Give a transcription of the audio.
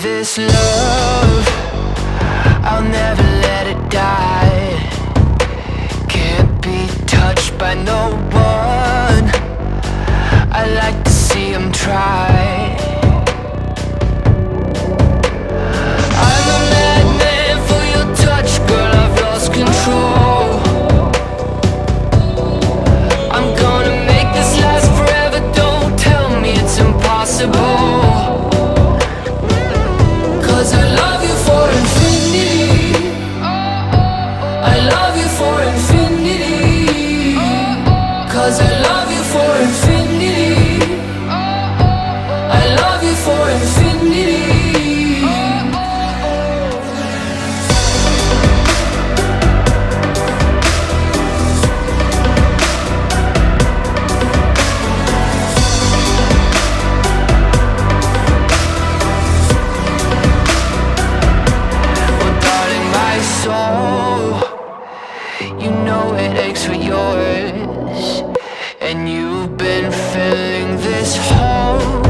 this love, I'll never let it die. Can't be touched by no one, I like to see him try. I'm a madman for your touch, girl, I've lost control. I'm gonna make this last forever, don't tell me it's impossible. Cause I love you for infinity, I love you for infinity. Cause I love you for infinity, I love you for infinity. You know it aches for yours, and you've been filling this hole.